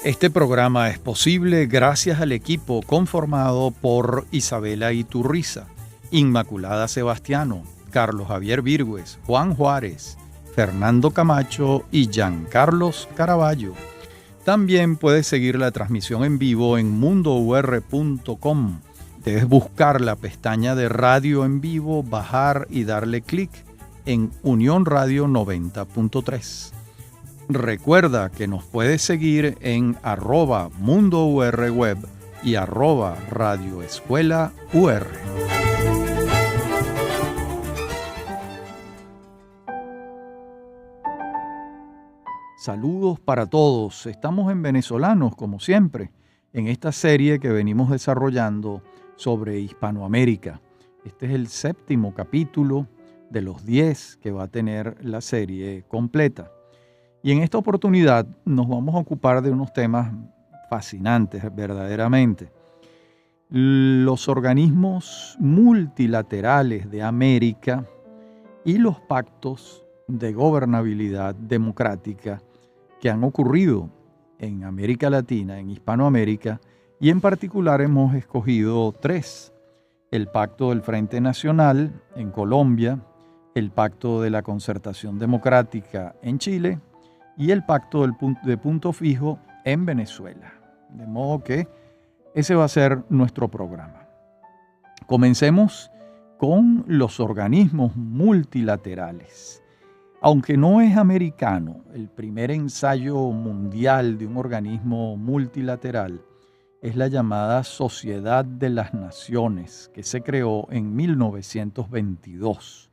Este programa es posible gracias al equipo conformado por Isabela Iturriza, Inmaculada Sebastiano, Carlos Javier Virgües, Juan Juárez, Fernando Camacho y Giancarlos Caraballo. También puedes seguir la transmisión en vivo en mundour.com. Debes buscar la pestaña de Radio en Vivo, bajar y darle clic en Unión Radio 90.3. Recuerda que nos puedes seguir en @mundourweb y @radioescuelaur. Saludos para todos. Estamos en Venezolanos, como siempre, en esta serie que venimos desarrollando sobre Hispanoamérica. Este es el 7º capítulo de los 10 que va a tener la serie completa. Y en esta oportunidad nos vamos a ocupar de unos temas fascinantes, verdaderamente. Los organismos multilaterales de América y los pactos de gobernabilidad democrática que han ocurrido en América Latina, en Hispanoamérica, y en particular hemos escogido 3. El Pacto del Frente Nacional en Colombia, el Pacto de la Concertación Democrática en Chile y el Pacto de Punto Fijo en Venezuela. De modo que ese va a ser nuestro programa. Comencemos con los organismos multilaterales. Aunque no es americano, el primer ensayo mundial de un organismo multilateral es la llamada Sociedad de las Naciones, que se creó en 1922,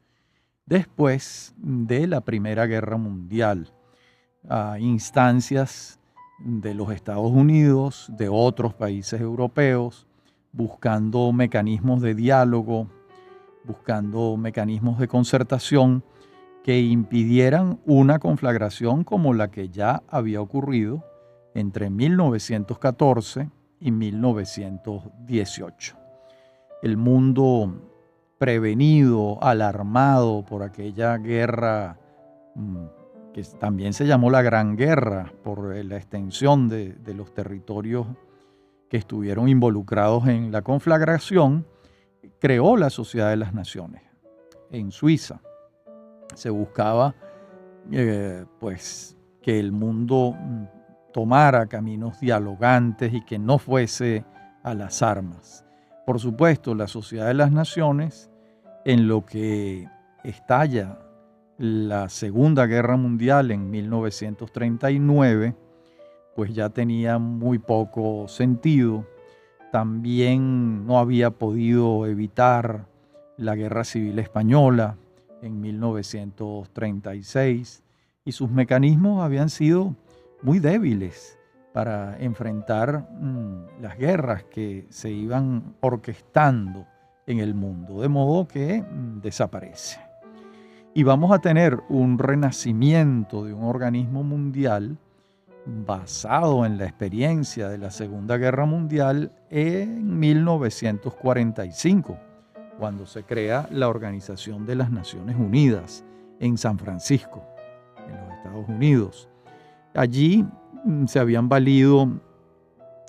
después de la Primera Guerra Mundial, a instancias de los Estados Unidos, de otros países europeos, buscando mecanismos de diálogo, buscando mecanismos de concertación que impidieran una conflagración como la que ya había ocurrido entre 1914 y 1918. El mundo prevenido, alarmado por aquella guerra que también se llamó la Gran Guerra por la extensión de los territorios que estuvieron involucrados en la conflagración, creó la Sociedad de las Naciones en Suiza. Se buscaba pues que el mundo tomara caminos dialogantes y que no fuese a las armas. Por supuesto, la Sociedad de las Naciones, en lo que estalla la Segunda Guerra Mundial en 1939, pues ya tenía muy poco sentido. También no había podido evitar la Guerra Civil Española en 1936 y sus mecanismos habían sido muy débiles para enfrentar las guerras que se iban orquestando en el mundo, de modo que desaparece. Y vamos a tener un renacimiento de un organismo mundial basado en la experiencia de la Segunda Guerra Mundial en 1945, cuando se crea la Organización de las Naciones Unidas en San Francisco, en los Estados Unidos. Allí se habían valido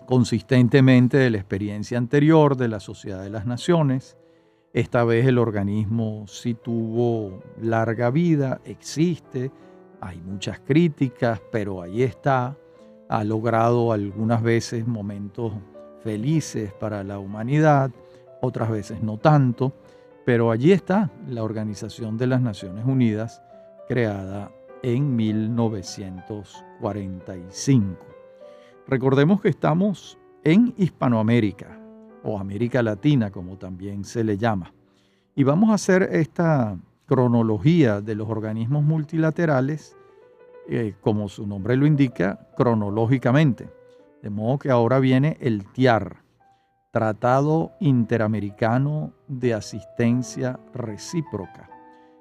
consistentemente de la experiencia anterior de la Sociedad de las Naciones. Esta vez el organismo sí tuvo larga vida, existe, hay muchas críticas, pero ahí está. Ha logrado algunas veces momentos felices para la humanidad, otras veces no tanto, pero allí está la Organización de las Naciones Unidas, creada en 1945. Recordemos que estamos en Hispanoamérica, o América Latina, como también se le llama. Y vamos a hacer esta cronología de los organismos multilaterales, como su nombre lo indica, cronológicamente. De modo que ahora viene el TIAR, Tratado Interamericano de Asistencia Recíproca.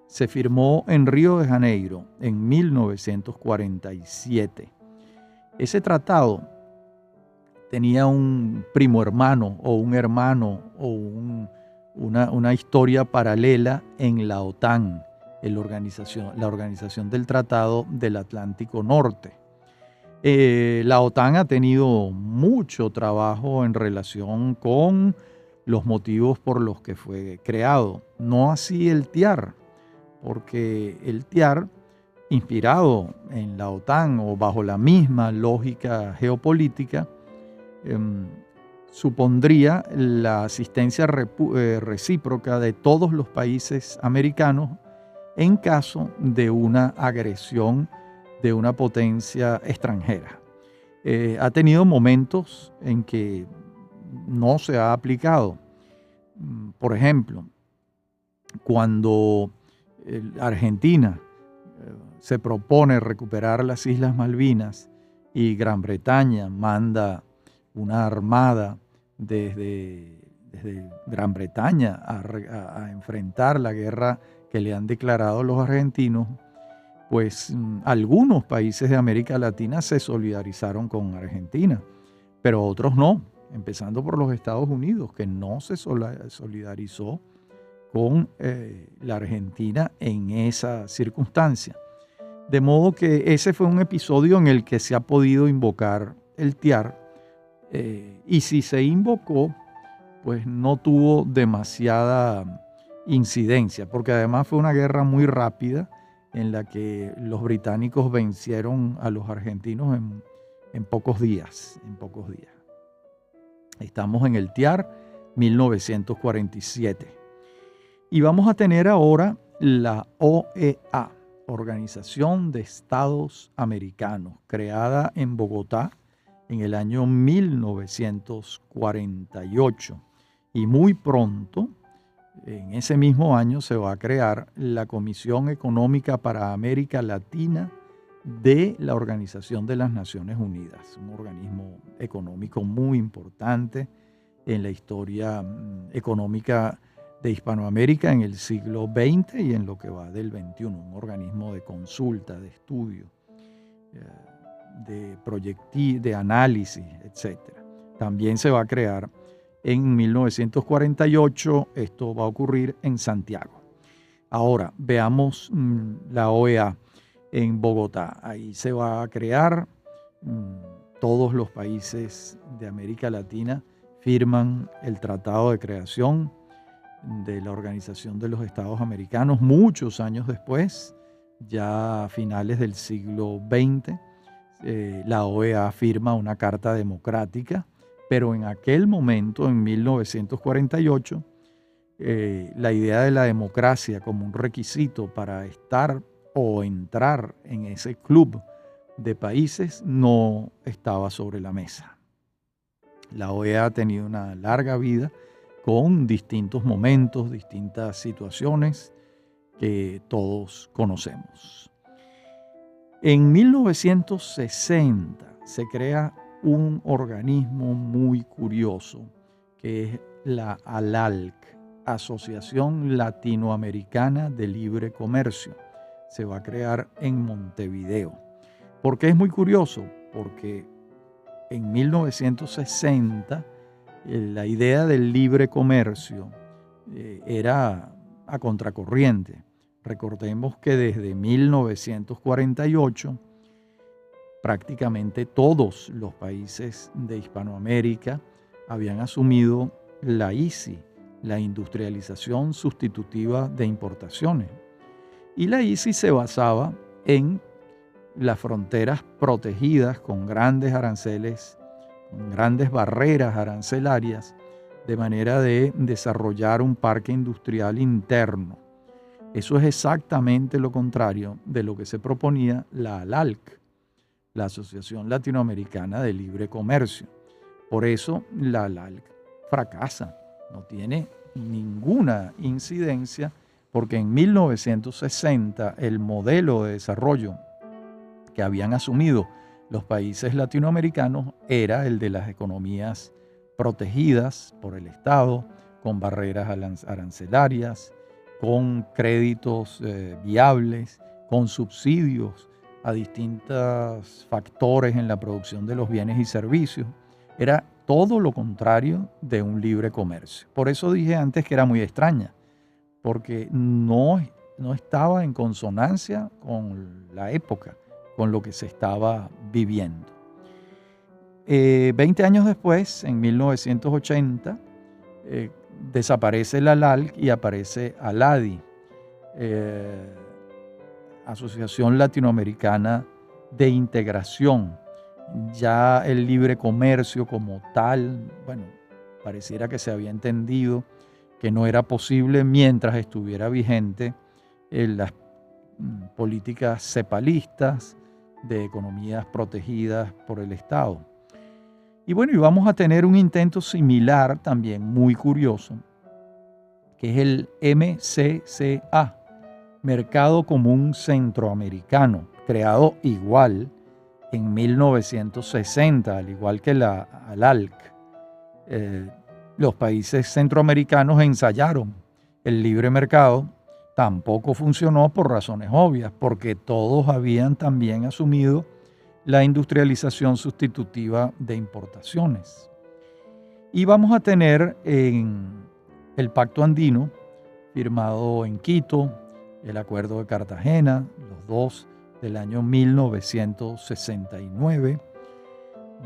Se firmó en Río de Janeiro en 1947. Ese tratado tenía un primo hermano o un hermano o una historia paralela en la OTAN, la Organización del Tratado del Atlántico Norte. La OTAN ha tenido mucho trabajo en relación con los motivos por los que fue creado. No así el TIAR, porque el TIAR, inspirado en la OTAN o bajo la misma lógica geopolítica, em, supondría la asistencia recíproca de todos los países americanos en caso de una agresión de una potencia extranjera. Ha tenido momentos en que no se ha aplicado. Por ejemplo, cuando Argentina se propone recuperar las Islas Malvinas y Gran Bretaña manda una armada desde Gran Bretaña a enfrentar la guerra que le han declarado los argentinos, pues algunos países de América Latina se solidarizaron con Argentina, pero otros no, empezando por los Estados Unidos, que no se solidarizó con la Argentina en esa circunstancia. De modo que ese fue un episodio en el que se ha podido invocar el TIAR, y si se invocó, pues no tuvo demasiada incidencia, porque además fue una guerra muy rápida en la que los británicos vencieron a los argentinos en pocos días. Estamos en el TIAR 1947. Y vamos a tener ahora la OEA, Organización de Estados Americanos, creada en Bogotá en el año 1948. Y muy pronto, en ese mismo año, se va a crear la Comisión Económica para América Latina de la Organización de las Naciones Unidas, un organismo económico muy importante en la historia económica de Hispanoamérica en el siglo XX y en lo que va del XXI, un organismo de consulta, de estudio, de análisis, etc. También se va a crear en 1948, esto va a ocurrir en Santiago. Ahora, veamos la OEA en Bogotá. Ahí se va a crear, todos los países de América Latina firman el Tratado de Creación de la Organización de los Estados Americanos muchos años después, ya a finales del siglo XX. La OEA firma una carta democrática, pero en aquel momento, en 1948, la idea de la democracia como un requisito para estar o entrar en ese club de países no estaba sobre la mesa. La OEA ha tenido una larga vida con distintos momentos, distintas situaciones que todos conocemos. En 1960 se crea un organismo muy curioso que es la ALALC, Asociación Latinoamericana de Libre Comercio. Se va a crear en Montevideo. ¿Por qué es muy curioso? Porque en 1960 la idea del libre comercio era a contracorriente. Recordemos que desde 1948 prácticamente todos los países de Hispanoamérica habían asumido la ISI, la industrialización sustitutiva de importaciones. Y la ISI se basaba en las fronteras protegidas con grandes aranceles, con grandes barreras arancelarias, de manera de desarrollar un parque industrial interno. Eso es exactamente lo contrario de lo que se proponía la ALALC, la Asociación Latinoamericana de Libre Comercio. Por eso la ALALC fracasa, no tiene ninguna incidencia, porque en 1960 el modelo de desarrollo que habían asumido los países latinoamericanos era el de las economías protegidas por el Estado, con barreras arancelarias, con créditos viables, con subsidios a distintos factores en la producción de los bienes y servicios. Era todo lo contrario de un libre comercio. Por eso dije antes que era muy extraña, porque no estaba en consonancia con la época, con lo que se estaba viviendo. 20 años después, en 1980, desaparece la LALC y aparece ALADI, Asociación Latinoamericana de Integración. Ya el libre comercio como tal, bueno, pareciera que se había entendido que no era posible mientras estuviera vigente las políticas cepalistas de economías protegidas por el Estado. Y bueno, y vamos a tener un intento similar también muy curioso, que es el MCCA, Mercado Común Centroamericano, creado igual en 1960, al igual que la ALALC. Los países centroamericanos ensayaron el libre mercado, tampoco funcionó por razones obvias, porque todos habían también asumido la industrialización sustitutiva de importaciones. Y vamos a tener en el Pacto Andino, firmado en Quito, el Acuerdo de Cartagena, los dos del año 1969.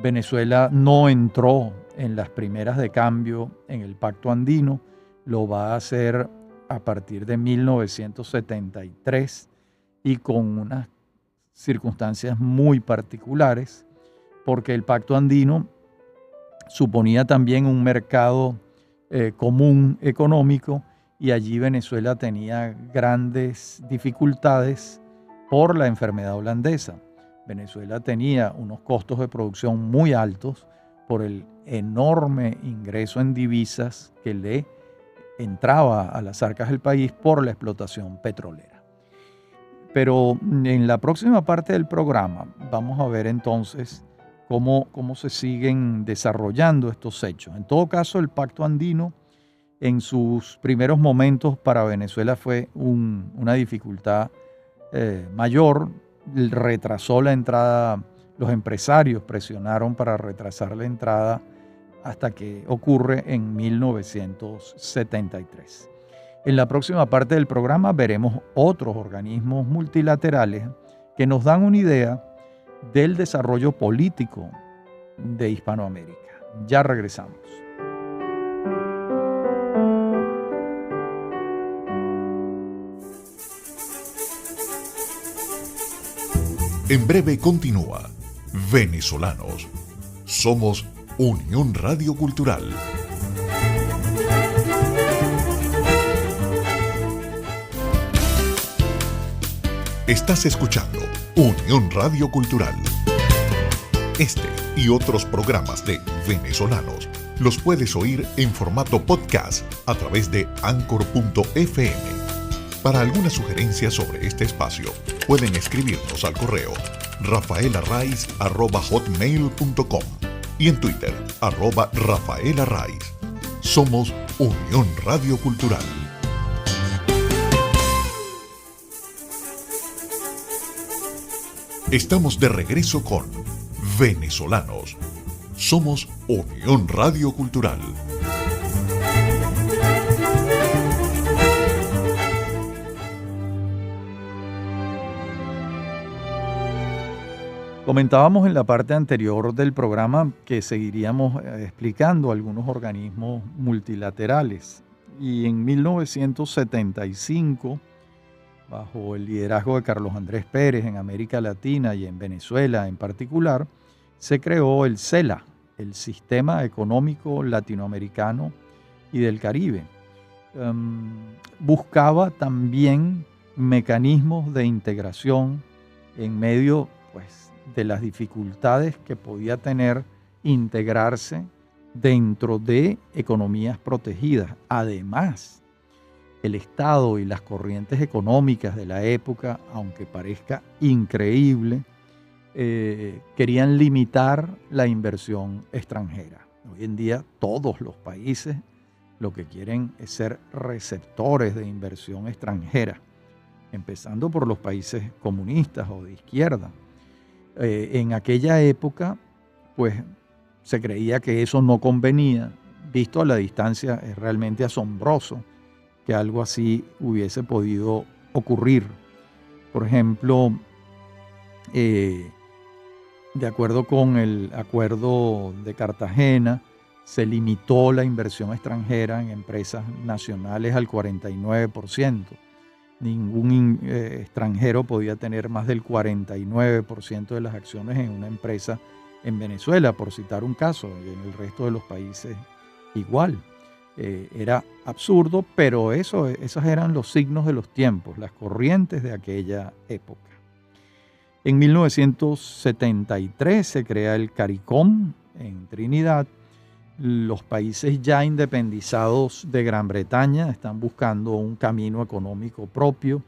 Venezuela no entró en las primeras de cambio en el Pacto Andino, lo va a hacer a partir de 1973 y con unas circunstancias muy particulares, porque el Pacto Andino suponía también un mercado común económico y allí Venezuela tenía grandes dificultades por la enfermedad holandesa. Venezuela tenía unos costos de producción muy altos por el enorme ingreso en divisas que le entraba a las arcas del país por la explotación petrolera. Pero en la próxima parte del programa vamos a ver entonces cómo se siguen desarrollando estos hechos. En todo caso, el Pacto Andino en sus primeros momentos para Venezuela fue una dificultad mayor, retrasó la entrada, los empresarios presionaron para retrasar la entrada hasta que ocurre en 1973. En la próxima parte del programa veremos otros organismos multilaterales que nos dan una idea del desarrollo político de Hispanoamérica. Ya regresamos. En breve continúa Venezolanos. Somos Unión Radio Cultural. Estás escuchando Unión Radio Cultural. Este y otros programas de Venezolanos los puedes oír en formato podcast a través de Anchor.fm. Para alguna sugerencia sobre este espacio, pueden escribirnos al correo rafaelarraiz@hotmail.com y en Twitter @rafaelarraiz. Somos Unión Radio Cultural. Estamos de regreso con Venezolanos. Somos Unión Radio Cultural. Comentábamos en la parte anterior del programa que seguiríamos explicando algunos organismos multilaterales y en 1975, bajo el liderazgo de Carlos Andrés Pérez en América Latina y en Venezuela en particular, se creó el CELA, el Sistema Económico Latinoamericano y del Caribe. Buscaba también mecanismos de integración en medio, pues, de las dificultades que podía tener integrarse dentro de economías protegidas. Además, el Estado y las corrientes económicas de la época, aunque parezca increíble, querían limitar la inversión extranjera. Hoy en día todos los países lo que quieren es ser receptores de inversión extranjera, empezando por los países comunistas o de izquierda. En aquella época, pues se creía que eso no convenía. Visto a la distancia, es realmente asombroso que algo así hubiese podido ocurrir. Por ejemplo, De acuerdo con el Acuerdo de Cartagena, se limitó la inversión extranjera en empresas nacionales al 49%. Ningún extranjero podía tener más del 49% de las acciones en una empresa en Venezuela, por citar un caso, y en el resto de los países igual. Era absurdo, pero esos eran los signos de los tiempos, las corrientes de aquella época. En 1973 se crea el CARICOM en Trinidad. Los países ya independizados de Gran Bretaña están buscando un camino económico propio,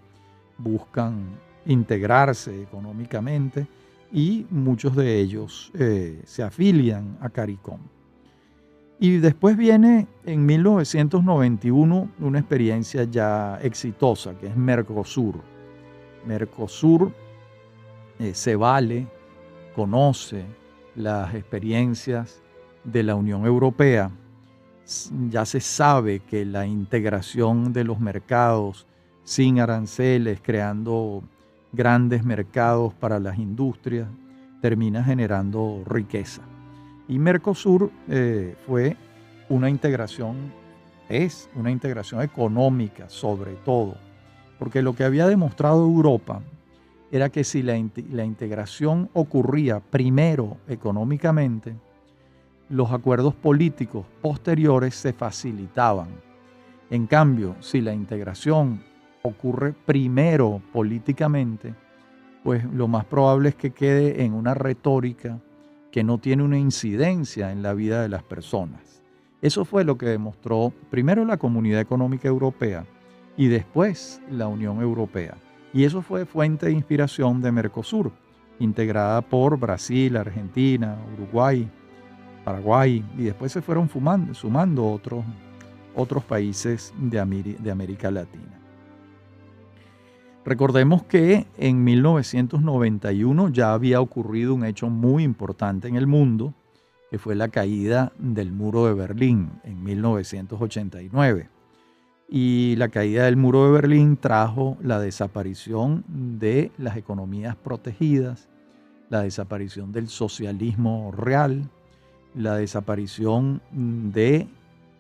buscan integrarse económicamente y muchos de ellos se afilian a CARICOM. Y después viene en 1991 una experiencia ya exitosa, que es Mercosur. Mercosur se vale, conoce las experiencias de la Unión Europea. Ya se sabe que la integración de los mercados sin aranceles, creando grandes mercados para las industrias, termina generando riqueza. Y Mercosur fue una integración, es una integración económica sobre todo, porque lo que había demostrado Europa era que si la integración ocurría primero económicamente, los acuerdos políticos posteriores se facilitaban. En cambio, si la integración ocurre primero políticamente, pues lo más probable es que quede en una retórica que no tiene una incidencia en la vida de las personas. Eso fue lo que demostró primero la Comunidad Económica Europea y después la Unión Europea. Y eso fue fuente de inspiración de Mercosur, integrada por Brasil, Argentina, Uruguay, Paraguay, y después se fueron sumando otros países de América Latina. Recordemos que en 1991 ya había ocurrido un hecho muy importante en el mundo, que fue la caída del muro de Berlín en 1989. Y la caída del muro de Berlín trajo la desaparición de las economías protegidas, la desaparición del socialismo real, la desaparición de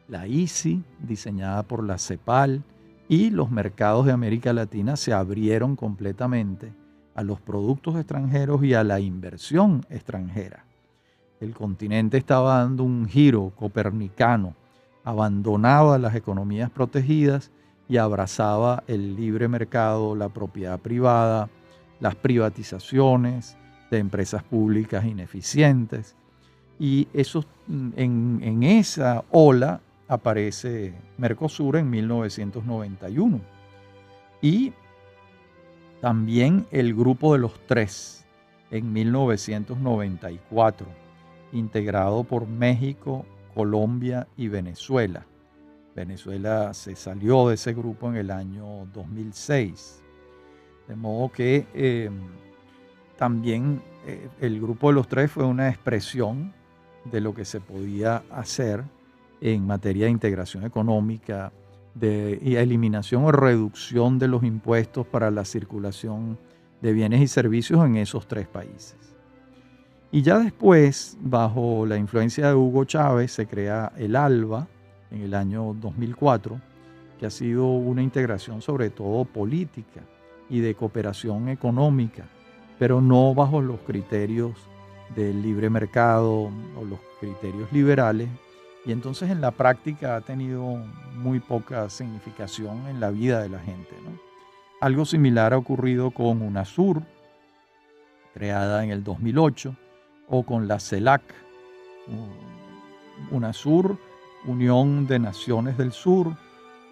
la ICI, diseñada por la CEPAL, y los mercados de América Latina se abrieron completamente a los productos extranjeros y a la inversión extranjera. El continente estaba dando un giro copernicano, abandonaba las economías protegidas y abrazaba el libre mercado, la propiedad privada, las privatizaciones de empresas públicas ineficientes. Y en esa ola aparece Mercosur en 1991. Y también el Grupo de los Tres en 1994, integrado por México, Colombia y Venezuela. Venezuela se salió de ese grupo en el año 2006. De modo que también el Grupo de los Tres fue una expresión de lo que se podía hacer en materia de integración económica, de eliminación o reducción de los impuestos para la circulación de bienes y servicios en esos tres países. Y ya después, bajo la influencia de Hugo Chávez, se crea el ALBA en el año 2004, que ha sido una integración sobre todo política y de cooperación económica, pero no bajo los criterios del libre mercado o los criterios liberales, y entonces en la práctica ha tenido muy poca significación en la vida de la gente, ¿no? Algo similar ha ocurrido con UNASUR, creada en el 2008, o con la CELAC, UNASUR, Unión de Naciones del Sur,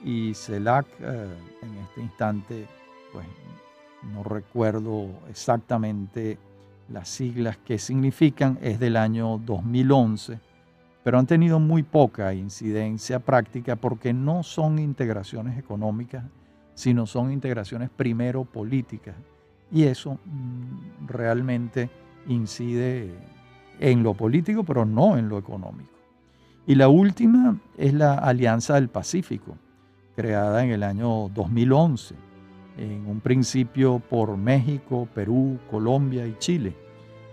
y CELAC, en este instante, pues no recuerdo exactamente las siglas que significan, es del año 2011, pero han tenido muy poca incidencia práctica porque no son integraciones económicas, sino son integraciones primero políticas, y eso realmente incide en lo político, pero no en lo económico. Y la última es la Alianza del Pacífico, creada en el año 2011, en un principio por México, Perú, Colombia y Chile.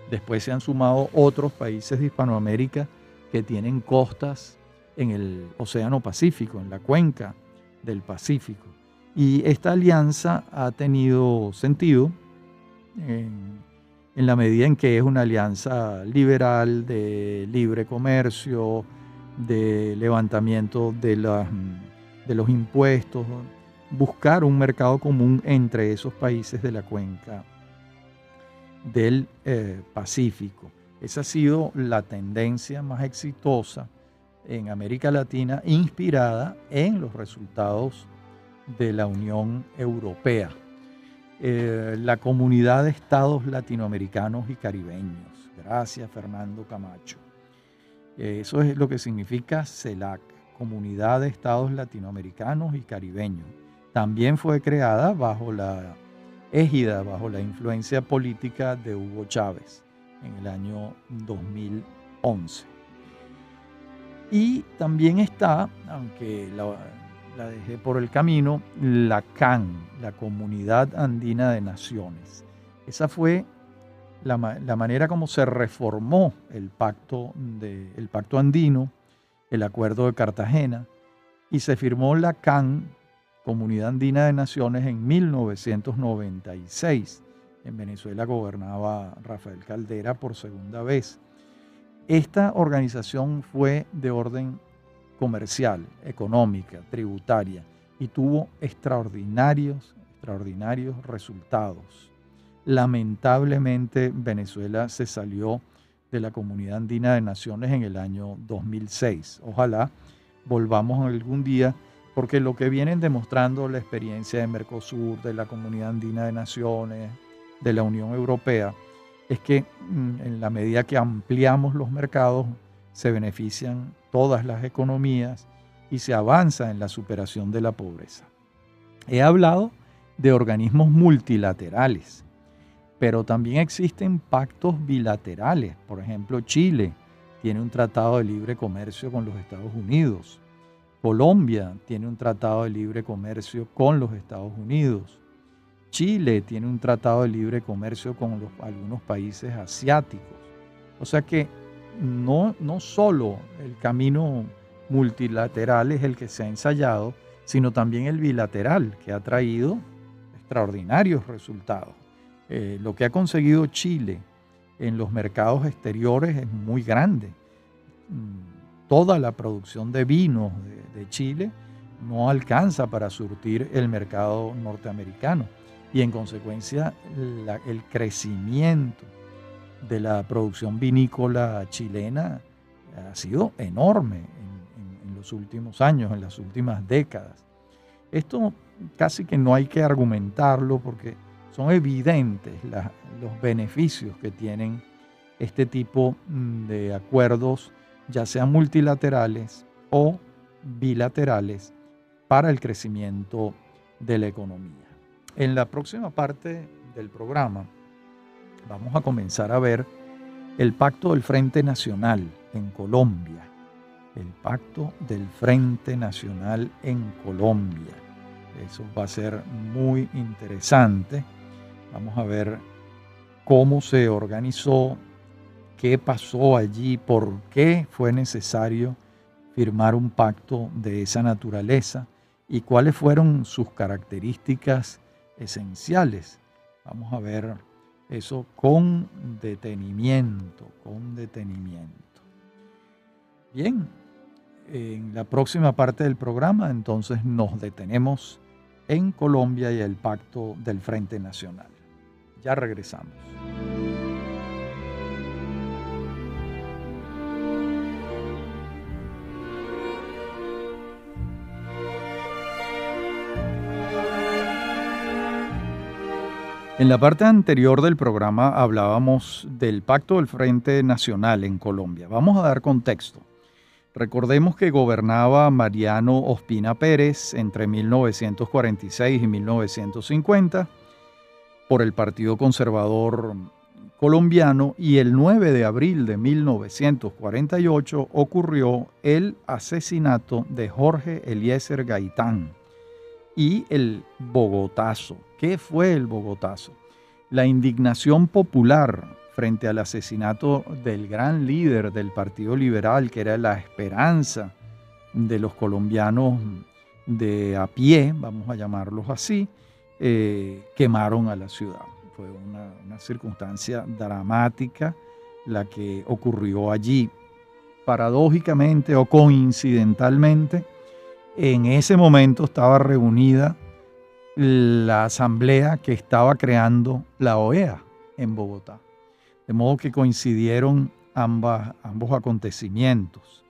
Después se han sumado otros países de Hispanoamérica que tienen costas en el Océano Pacífico, en la cuenca del Pacífico. Y esta alianza ha tenido sentido en la medida en que es una alianza liberal de libre comercio, de levantamiento de los impuestos, buscar un mercado común entre esos países de la cuenca del Pacífico. Esa ha sido la tendencia más exitosa en América Latina, inspirada en los resultados de la Unión Europea. La Comunidad de Estados Latinoamericanos y Caribeños. Gracias, Fernando Camacho. Eso es lo que significa CELAC, Comunidad de Estados Latinoamericanos y Caribeños. También fue creada bajo la égida, bajo la influencia política de Hugo Chávez en el año 2011. Y también está, aunque la dejé por el camino, la CAN, la Comunidad Andina de Naciones. Esa fue la manera como se reformó el pacto andino, el Acuerdo de Cartagena, y se firmó la CAN, Comunidad Andina de Naciones, en 1996. En Venezuela gobernaba Rafael Caldera por segunda vez. Esta organización fue de orden comercial, económica, tributaria, y tuvo extraordinarios resultados. Lamentablemente, Venezuela se salió de la Comunidad Andina de Naciones en el año 2006. Ojalá volvamos algún día, porque lo que vienen demostrando la experiencia de Mercosur, de la Comunidad Andina de Naciones, de la Unión Europea, es que en la medida que ampliamos los mercados, se benefician todas las economías y se avanza en la superación de la pobreza. He hablado de organismos multilaterales, pero también existen pactos bilaterales. Por ejemplo, Chile tiene un tratado de libre comercio con los Estados Unidos. Colombia tiene un tratado de libre comercio con los Estados Unidos. Chile tiene un tratado de libre comercio con algunos países asiáticos. O sea que no solo el camino multilateral es el que se ha ensayado, sino también el bilateral, que ha traído extraordinarios resultados. Lo que ha conseguido Chile en los mercados exteriores es muy grande. Toda la producción de vinos de Chile no alcanza para surtir el mercado norteamericano, y en consecuencia el crecimiento de la producción vinícola chilena ha sido enorme en los últimos años, en las últimas décadas. Esto casi que no hay que argumentarlo, porque son evidentes los beneficios que tienen este tipo de acuerdos, ya sean multilaterales o bilaterales, para el crecimiento de la economía. En la próxima parte del programa vamos a comenzar a ver el Pacto del Frente Nacional en Colombia. El Pacto del Frente Nacional en Colombia. Eso va a ser muy interesante. Vamos a ver cómo se organizó, qué pasó allí, por qué fue necesario firmar un pacto de esa naturaleza y cuáles fueron sus características esenciales. Vamos a ver eso con detenimiento. Bien, en la próxima parte del programa entonces nos detenemos en Colombia y el Pacto del Frente Nacional. Ya regresamos. En la parte anterior del programa hablábamos del Pacto del Frente Nacional en Colombia. Vamos a dar contexto. Recordemos que gobernaba Mariano Ospina Pérez entre 1946 y 1950 por el Partido Conservador Colombiano, y el 9 de abril de 1948 ocurrió el asesinato de Jorge Eliezer Gaitán, y el Bogotazo. ¿Qué fue el Bogotazo? La indignación popular frente al asesinato del gran líder del Partido Liberal, que era la esperanza de los colombianos de a pie, vamos a llamarlos así, quemaron a la ciudad. Fue una circunstancia dramática la que ocurrió allí. Paradójicamente o coincidentalmente, en ese momento estaba reunida la asamblea que estaba creando la OEA en Bogotá. De modo que coincidieron ambos acontecimientos.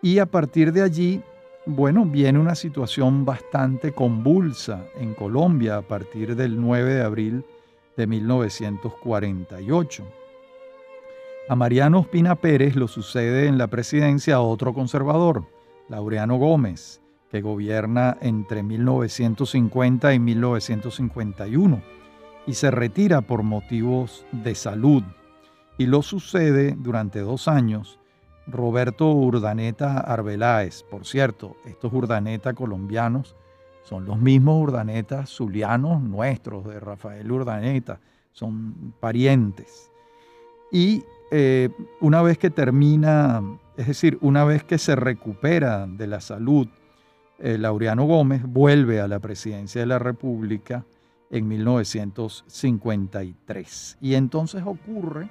Y a partir de allí, bueno, viene una situación bastante convulsa en Colombia a partir del 9 de abril de 1948. A Mariano Ospina Pérez lo sucede en la presidencia otro conservador, Laureano Gómez, que gobierna entre 1950 y 1951 y se retira por motivos de salud. Y lo sucede durante 2 años Roberto Urdaneta Arbeláez. Por cierto, estos Urdaneta colombianos son los mismos Urdanetas zulianos nuestros, de Rafael Urdaneta, son parientes. Y una vez que termina, es decir, una vez que se recupera de la salud, Laureano Gómez vuelve a la presidencia de la República en 1953. Y entonces ocurre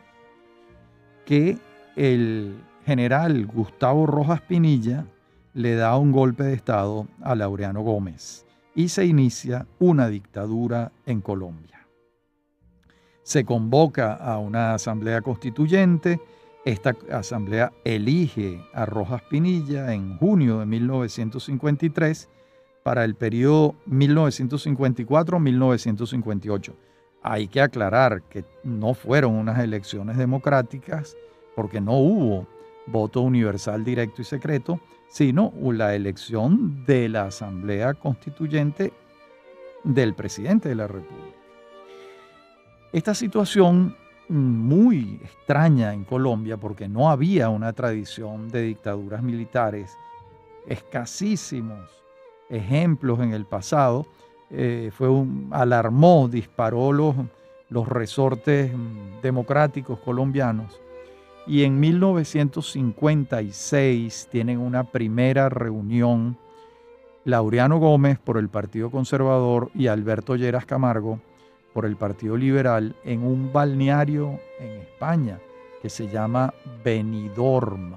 que el general Gustavo Rojas Pinilla le da un golpe de Estado a Laureano Gómez y se inicia una dictadura en Colombia. Se convoca a una asamblea constituyente. Esta asamblea elige a Rojas Pinilla en junio de 1953 para el periodo 1954-1958. Hay que aclarar que no fueron unas elecciones democráticas porque no hubo voto universal directo y secreto, sino la elección de la asamblea constituyente del presidente de la República. Esta situación muy extraña en Colombia porque no había una tradición de dictaduras militares, escasísimos ejemplos en el pasado, alarmó, disparó los resortes democráticos colombianos y en 1956 tienen una primera reunión Laureano Gómez por el Partido Conservador y Alberto Lleras Camargo por el Partido Liberal en un balneario en España que se llama Benidorm.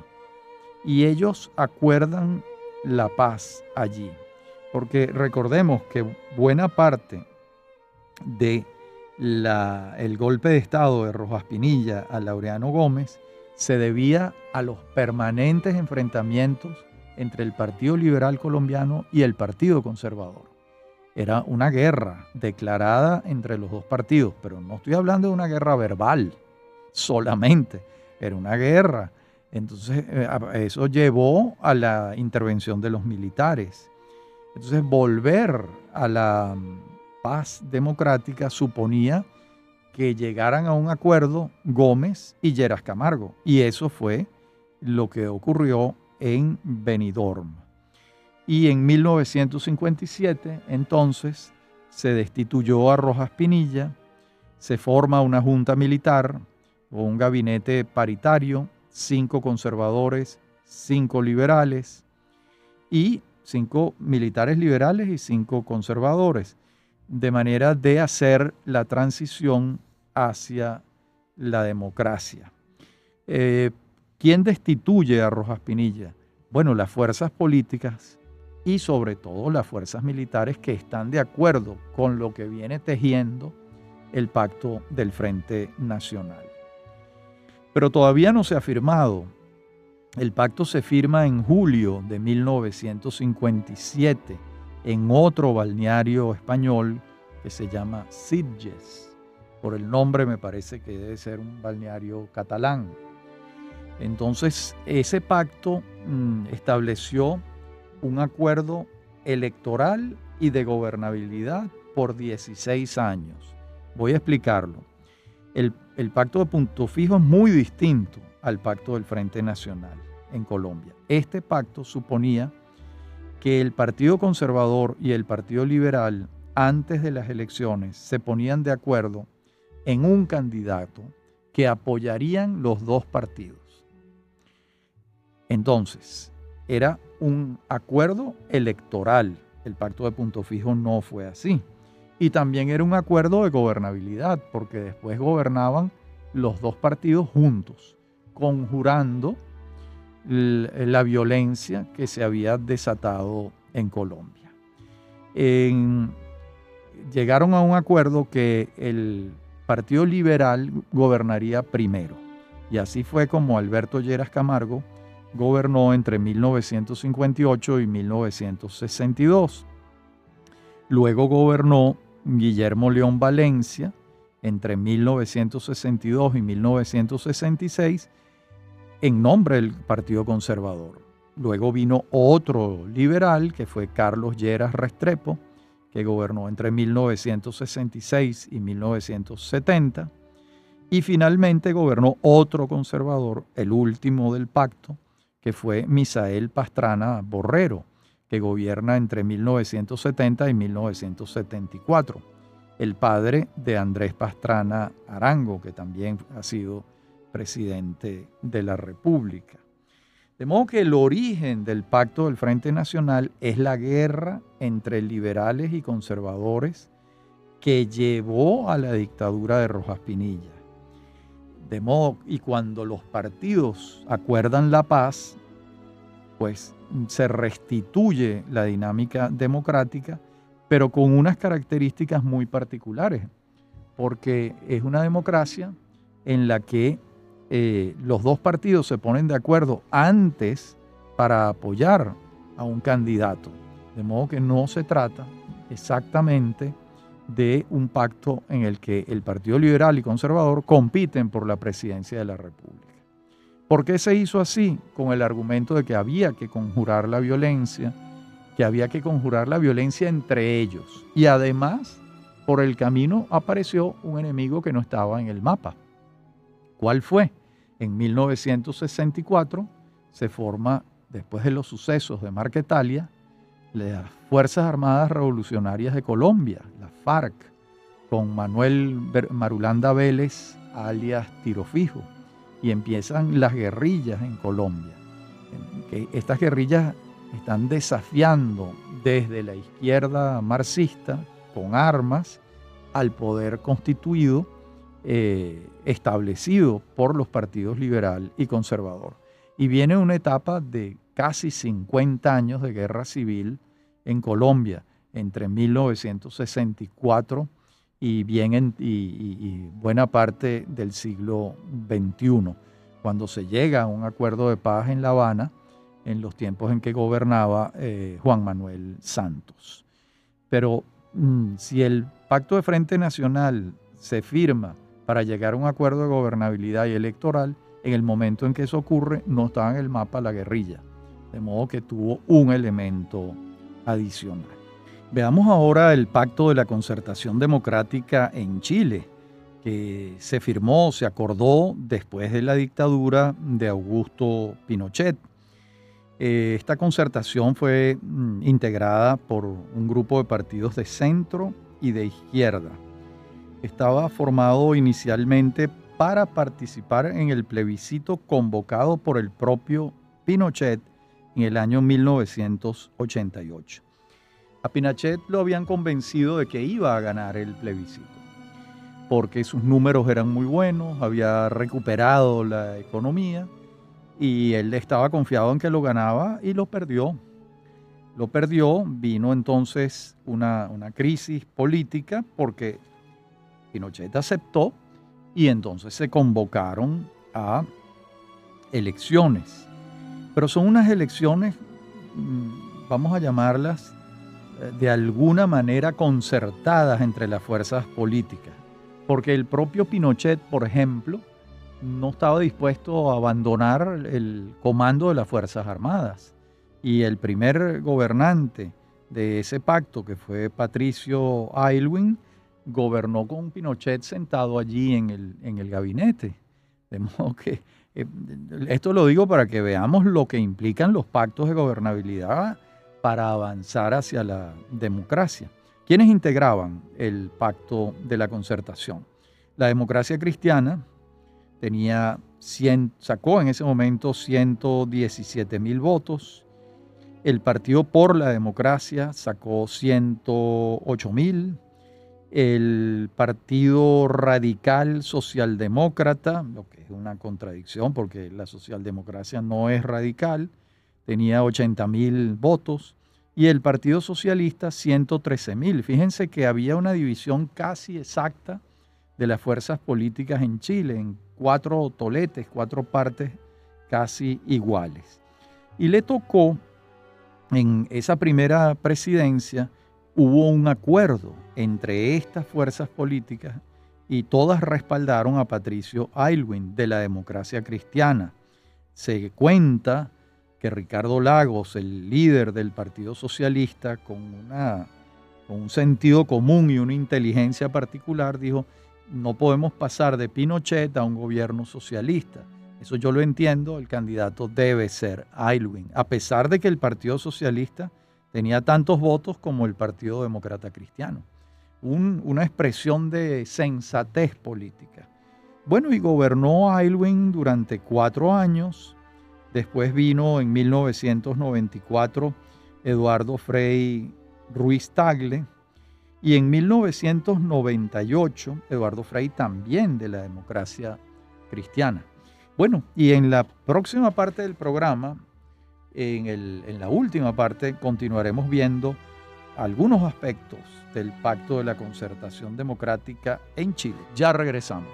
Y ellos acuerdan la paz allí, porque recordemos que buena parte de el golpe de Estado de Rojas Pinilla a Laureano Gómez se debía a los permanentes enfrentamientos entre el Partido Liberal Colombiano y el Partido Conservador. Era una guerra declarada entre los dos partidos, pero no estoy hablando de una guerra verbal solamente, era una guerra. Entonces eso llevó a la intervención de los militares. Entonces volver a la paz democrática suponía que llegaran a un acuerdo Gómez y Lleras Camargo, y eso fue lo que ocurrió en Benidorm. Y en 1957, entonces, se destituyó a Rojas Pinilla, se forma una junta militar o un gabinete paritario, 5 conservadores, 5 liberales y 5 militares liberales y 5 conservadores, de manera de hacer la transición hacia la democracia. ¿Quién destituye a Rojas Pinilla? Bueno, las fuerzas políticas y sobre todo las fuerzas militares que están de acuerdo con lo que viene tejiendo el pacto del Frente Nacional. Pero todavía no se ha firmado. El pacto se firma en julio de 1957 en otro balneario español que se llama Sitges. Por el nombre me parece que debe ser un balneario catalán. Entonces, ese pacto estableció un acuerdo electoral y de gobernabilidad por 16 años. Voy a explicarlo. El pacto de Punto Fijo es muy distinto al pacto del Frente Nacional en Colombia. Este pacto suponía que el Partido Conservador y el Partido Liberal antes de las elecciones se ponían de acuerdo en un candidato que apoyarían los dos partidos. Entonces, era un acuerdo electoral. El pacto de Punto Fijo no fue así. Y también era un acuerdo de gobernabilidad, porque después gobernaban los dos partidos juntos, conjurando la violencia que se había desatado en Colombia. Llegaron a un acuerdo que el Partido Liberal gobernaría primero. Y así fue como Alberto Lleras Camargo gobernó entre 1958 y 1962. Luego gobernó Guillermo León Valencia entre 1962 y 1966 en nombre del Partido Conservador. Luego vino otro liberal que fue Carlos Lleras Restrepo, que gobernó entre 1966 y 1970. Y finalmente gobernó otro conservador, el último del pacto, que fue Misael Pastrana Borrero, que gobierna entre 1970 y 1974. El padre de Andrés Pastrana Arango, que también ha sido presidente de la República. De modo que el origen del Pacto del Frente Nacional es la guerra entre liberales y conservadores que llevó a la dictadura de Rojas Pinilla. De modo, y cuando los partidos acuerdan la paz, pues se restituye la dinámica democrática, pero con unas características muy particulares, porque es una democracia en la que los dos partidos se ponen de acuerdo antes para apoyar a un candidato. De modo que no se trata exactamente de un pacto en el que el Partido Liberal y Conservador compiten por la presidencia de la República. ¿Por qué se hizo así? Con el argumento de que había que conjurar la violencia, entre ellos. Y además, por el camino apareció un enemigo que no estaba en el mapa. ¿Cuál fue? En 1964 se forma, después de los sucesos de Marquetalia, las Fuerzas Armadas Revolucionarias de Colombia, la FARC, con Manuel Marulanda Vélez, alias Tiro Fijo, y empiezan las guerrillas en Colombia. Estas guerrillas están desafiando desde la izquierda marxista, con armas, al poder constituido, establecido por los partidos liberal y conservador. Y viene una etapa de casi 50 años de guerra civil en Colombia, entre 1964 y buena parte del siglo XXI, cuando se llega a un acuerdo de paz en La Habana, en los tiempos en que gobernaba Juan Manuel Santos. Pero si el Pacto de Frente Nacional se firma para llegar a un acuerdo de gobernabilidad y electoral, en el momento en que eso ocurre, no estaba en el mapa la guerrilla, de modo que tuvo un elemento adicional. Veamos ahora el Pacto de la Concertación Democrática en Chile, que se firmó, se acordó después de la dictadura de Augusto Pinochet. Esta concertación fue integrada por un grupo de partidos de centro y de izquierda. Estaba formado inicialmente para participar en el plebiscito convocado por el propio Pinochet en el año 1988. A Pinochet lo habían convencido de que iba a ganar el plebiscito, porque sus números eran muy buenos, había recuperado la economía y él estaba confiado en que lo ganaba y lo perdió. Lo perdió, vino entonces una crisis política porque Pinochet aceptó y entonces se convocaron a elecciones. Pero son unas elecciones, vamos a llamarlas, de alguna manera concertadas entre las fuerzas políticas. Porque el propio Pinochet, por ejemplo, no estaba dispuesto a abandonar el comando de las Fuerzas Armadas. Y el primer gobernante de ese pacto, que fue Patricio Aylwin, gobernó con Pinochet sentado allí en el gabinete. De modo que esto lo digo para que veamos lo que implican los pactos de gobernabilidad para avanzar hacia la democracia. ¿Quiénes integraban el Pacto de la Concertación? La Democracia Cristiana sacó en ese momento 117,000 votos. El Partido por la Democracia sacó 108,000. El Partido Radical Socialdemócrata, lo que es una contradicción porque la socialdemocracia no es radical, tenía 80,000 votos. Y el Partido Socialista 113,000. Fíjense que había una división casi exacta de las fuerzas políticas en Chile, en 4 toletes, 4 partes casi iguales. Y le tocó, en esa primera presidencia, hubo un acuerdo entre estas fuerzas políticas y todas respaldaron a Patricio Aylwin de la Democracia Cristiana. Se cuenta que Ricardo Lagos, el líder del Partido Socialista, con un sentido común y una inteligencia particular, dijo: no podemos pasar de Pinochet a un gobierno socialista. Eso yo lo entiendo, el candidato debe ser Aylwin, a pesar de que el Partido Socialista tenía tantos votos como el Partido Demócrata Cristiano. Una expresión de sensatez política. Bueno, y gobernó Aylwin durante 4 años. Después vino en 1994 Eduardo Frei Ruiz Tagle, y en 1998 Eduardo Frei también de la Democracia Cristiana. Bueno, y en la próxima parte del programa, en la última parte, continuaremos viendo algunos aspectos del Pacto de la Concertación Democrática en Chile. Ya regresamos.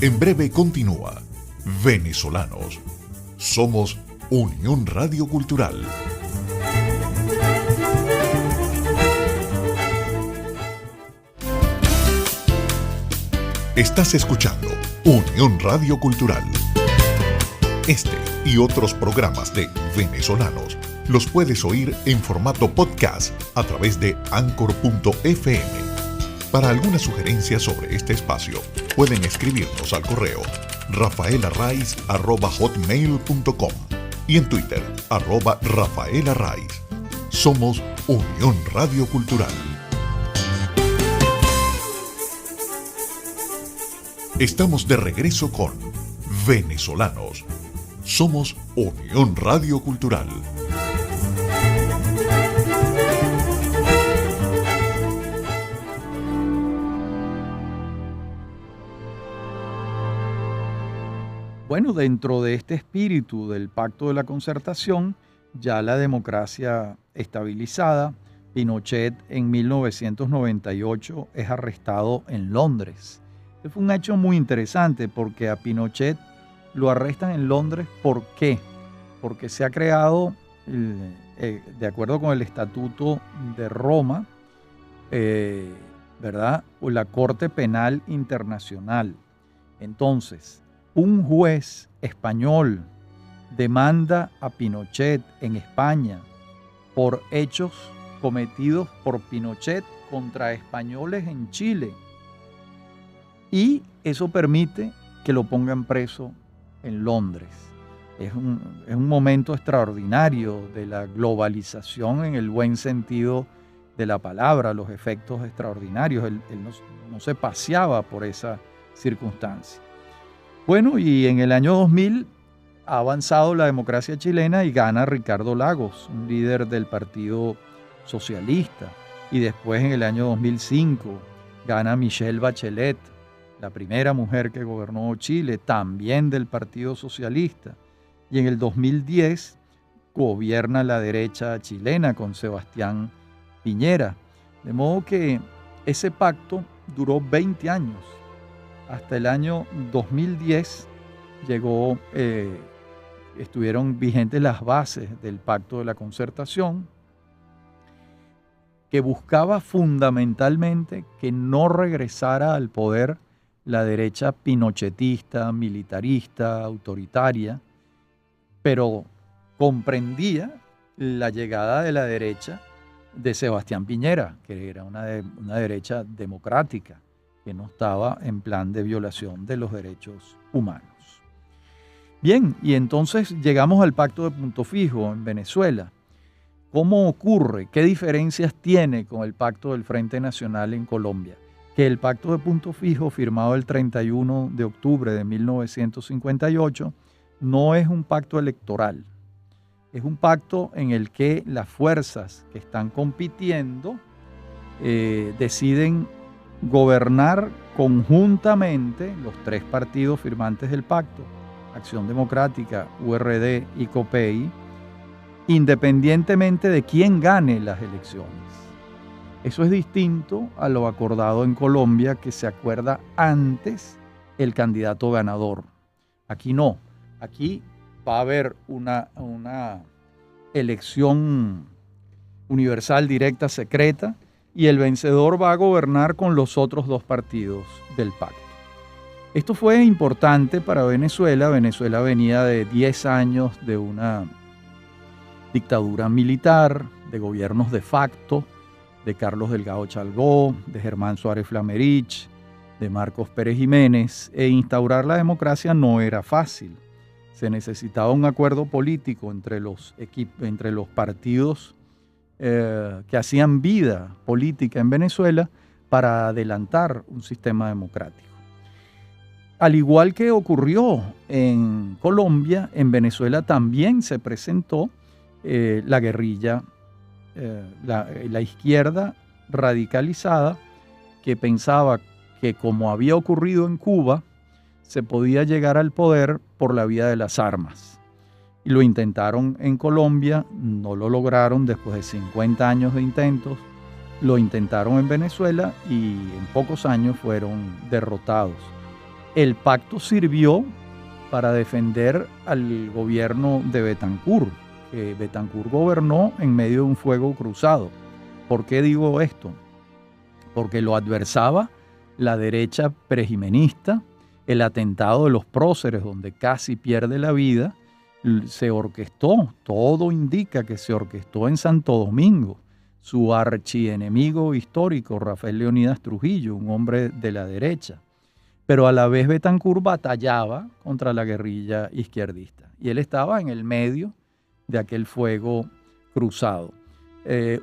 En breve continúa Venezolanos. Somos Unión Radio Cultural. Estás escuchando Unión Radio Cultural. Este y otros programas de Venezolanos los puedes oír en formato podcast a través de Anchor.fm. Para alguna sugerencia sobre este espacio, pueden escribirnos al correo rafaelarraiz@hotmail.com y en Twitter @rafaelarraiz. Somos Unión Radio Cultural. Estamos de regreso con Venezolanos. Somos Unión Radio Cultural. Bueno, dentro de este espíritu del Pacto de la Concertación, ya la democracia estabilizada, Pinochet en 1998 es arrestado en Londres. Este fue un hecho muy interesante porque a Pinochet lo arrestan en Londres. ¿Por qué? Porque se ha creado, de acuerdo con el Estatuto de Roma, ¿verdad?, la Corte Penal Internacional. Entonces, un juez español demanda a Pinochet en España por hechos cometidos por Pinochet contra españoles en Chile. Y eso permite que lo pongan preso en Londres. Es un momento extraordinario de la globalización en el buen sentido de la palabra, los efectos extraordinarios. Él no se paseaba por esa circunstancia. Bueno, y en el año 2000 ha avanzado la democracia chilena y gana Ricardo Lagos, un líder del Partido Socialista. Y después, en el año 2005, gana Michelle Bachelet, la primera mujer que gobernó Chile, también del Partido Socialista. Y en el 2010 gobierna la derecha chilena con Sebastián Piñera. De modo que ese pacto duró 20 años. Hasta el año 2010 estuvieron vigentes las bases del Pacto de la Concertación, que buscaba fundamentalmente que no regresara al poder la derecha pinochetista, militarista, autoritaria, pero comprendía la llegada de la derecha de Sebastián Piñera, que era una derecha democrática, que no estaba en plan de violación de los derechos humanos. Bien, y entonces llegamos al Pacto de Punto Fijo en Venezuela. ¿Cómo ocurre? ¿Qué diferencias tiene con el Pacto del Frente Nacional en Colombia? Que el Pacto de Punto Fijo, firmado el 31 de octubre de 1958, no es un pacto electoral. Es un pacto en el que las fuerzas que están compitiendo deciden gobernar conjuntamente, los tres partidos firmantes del pacto, Acción Democrática, URD y COPEI, independientemente de quién gane las elecciones. Eso es distinto a lo acordado en Colombia, que se acuerda antes el candidato ganador. Aquí no. Aquí va a haber una elección universal, directa, secreta, y el vencedor va a gobernar con los otros dos partidos del pacto. Esto fue importante para Venezuela. Venezuela venía de 10 años de una dictadura militar, de gobiernos de facto, de Carlos Delgado Chalgó, de Germán Suárez Flamerich, de Marcos Pérez Jiménez, e instaurar la democracia no era fácil. Se necesitaba un acuerdo político entre los partidos que hacían vida política en Venezuela para adelantar un sistema democrático. Al igual que ocurrió en Colombia, en Venezuela también se presentó la guerrilla, la izquierda radicalizada, que pensaba que, como había ocurrido en Cuba, se podía llegar al poder por la vía de las armas. Y lo intentaron en Colombia, no lo lograron después de 50 años de intentos. Lo intentaron en Venezuela y en pocos años fueron derrotados. El pacto sirvió para defender al gobierno de Betancur, que Betancur gobernó en medio de un fuego cruzado. ¿Por qué digo esto? Porque lo adversaba la derecha prejimenista, el atentado de los próceres, donde casi pierde la vida. Se orquestó, todo indica que se orquestó en Santo Domingo. Su archienemigo histórico, Rafael Leónidas Trujillo, un hombre de la derecha. Pero a la vez Betancur batallaba contra la guerrilla izquierdista. Y él estaba en el medio de aquel fuego cruzado.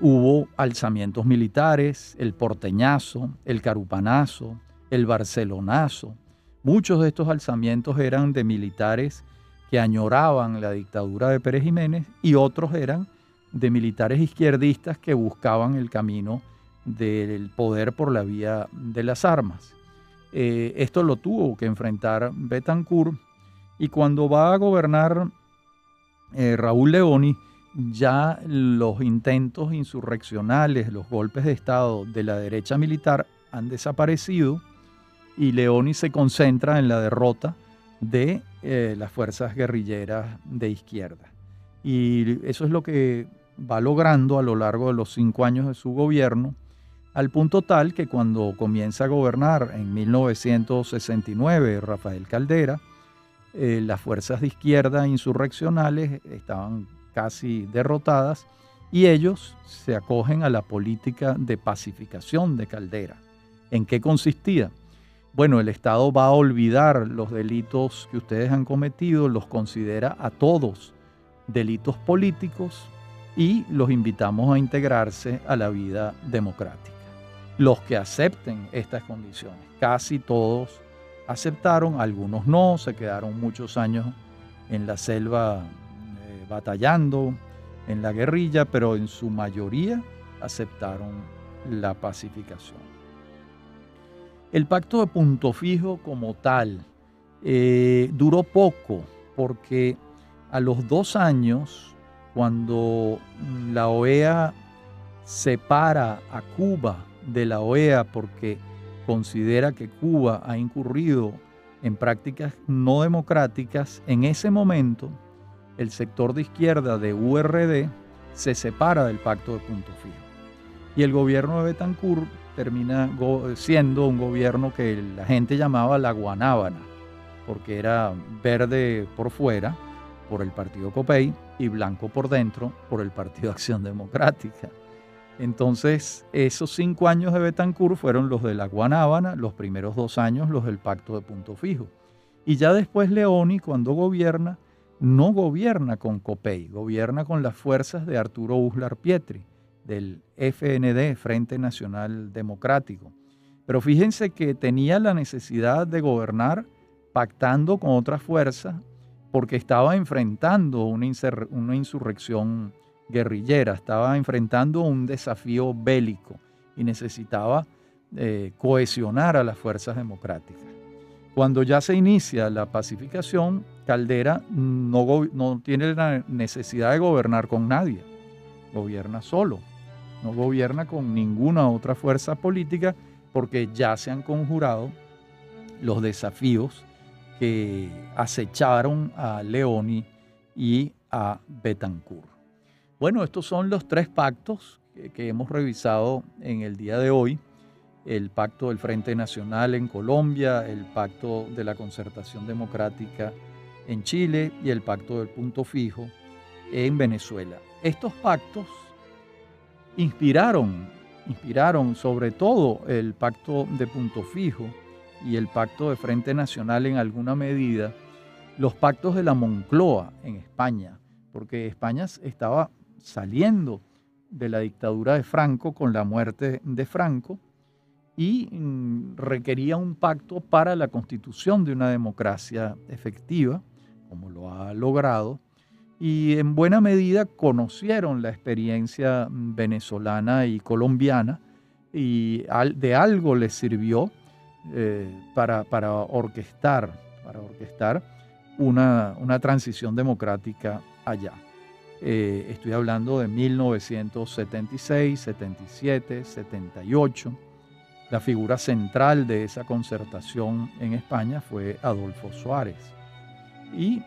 Hubo alzamientos militares, el porteñazo, el carupanazo, el barcelonazo. Muchos de estos alzamientos eran de militares que añoraban la dictadura de Pérez Jiménez, y otros eran de militares izquierdistas que buscaban el camino del poder por la vía de las armas. Esto lo tuvo que enfrentar Betancur, y cuando va a gobernar Raúl Leoni, ya los intentos insurreccionales, los golpes de Estado de la derecha militar han desaparecido, y Leoni se concentra en la derrota de las fuerzas guerrilleras de izquierda. Y eso es lo que va logrando a lo largo de los 5 años de su gobierno, al punto tal que cuando comienza a gobernar en 1969 Rafael Caldera, las fuerzas de izquierda insurreccionales estaban casi derrotadas, y ellos se acogen a la política de pacificación de Caldera. ¿En qué consistía? Bueno, el Estado va a olvidar los delitos que ustedes han cometido, los considera a todos delitos políticos, y los invitamos a integrarse a la vida democrática. Los que acepten estas condiciones, casi todos aceptaron, algunos no, se quedaron muchos años en la selva batallando en la guerrilla, pero en su mayoría aceptaron la pacificación. El Pacto de Punto Fijo como tal duró poco, porque a los 2 años, cuando la OEA separa a Cuba de la OEA porque considera que Cuba ha incurrido en prácticas no democráticas, en ese momento el sector de izquierda de URD se separa del Pacto de Punto Fijo. Y el gobierno de Betancur termina siendo un gobierno que la gente llamaba la guanábana, porque era verde por fuera por el partido COPEI y blanco por dentro por el Partido Acción Democrática. Entonces, esos 5 años de Betancourt fueron los de la Guanábana, los primeros 2 años los del Pacto de Punto Fijo. Y ya después Leoni, cuando gobierna, no gobierna con Copey, gobierna con las fuerzas de Arturo Uslar Pietri, del FND, Frente Nacional Democrático. Pero fíjense que tenía la necesidad de gobernar pactando con otras fuerzas porque estaba enfrentando una insurrección guerrillera, estaba enfrentando un desafío bélico y necesitaba cohesionar a las fuerzas democráticas. Cuando ya se inicia la pacificación, Caldera no tiene la necesidad de gobernar con nadie, gobierna solo, no gobierna con ninguna otra fuerza política porque ya se han conjurado los desafíos que acecharon a Leoni y a Betancourt. Bueno, estos son los 3 pactos que hemos revisado en el día de hoy. El pacto del Frente Nacional en Colombia, el pacto de la Concertación Democrática en Chile y el pacto del Punto Fijo en Venezuela. Estos pactos inspiraron sobre todo el pacto de Punto Fijo y el pacto de Frente Nacional en alguna medida, los pactos de la Moncloa en España, porque España estaba saliendo de la dictadura de Franco con la muerte de Franco y requería un pacto para la constitución de una democracia efectiva, como lo ha logrado, y en buena medida conocieron la experiencia venezolana y colombiana y de algo les sirvió para orquestar una transición democrática allá. Estoy hablando de 1976, 77, 78. La figura central de esa concertación en España fue Adolfo Suárez. Y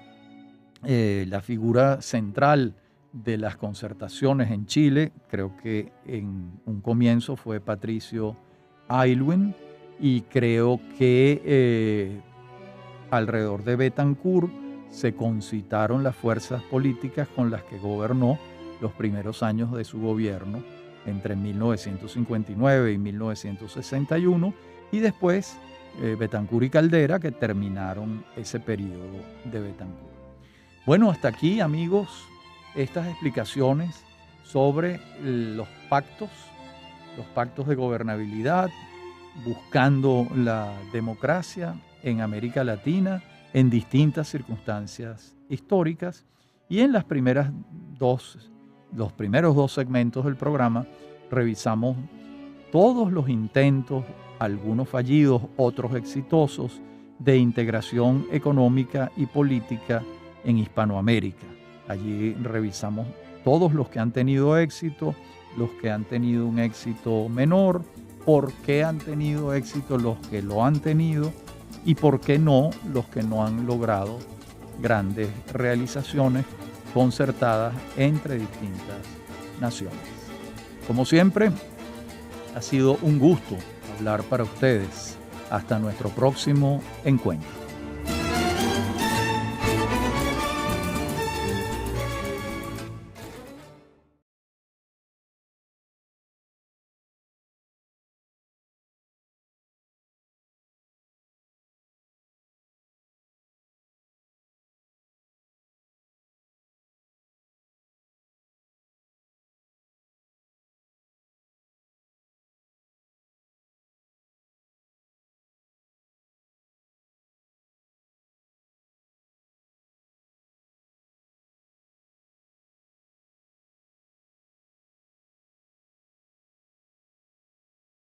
la figura central de las concertaciones en Chile, creo que en un comienzo fue Patricio Aylwin, y creo que alrededor de Betancourt se concitaron las fuerzas políticas con las que gobernó los primeros años de su gobierno, entre 1959 y 1961, y después Betancourt y Caldera, que terminaron ese periodo de Betancourt. Bueno, hasta aquí, amigos, estas explicaciones sobre los pactos de gobernabilidad, buscando la democracia en América Latina en distintas circunstancias históricas, y en los primeros 2 segmentos del programa revisamos todos los intentos, algunos fallidos, otros exitosos, de integración económica y política en Hispanoamérica. Allí revisamos todos los que han tenido éxito, los que han tenido un éxito menor, por qué han tenido éxito los que lo han tenido y por qué no los que no han logrado grandes realizaciones concertadas entre distintas naciones. Como siempre, ha sido un gusto hablar para ustedes. Hasta nuestro próximo encuentro.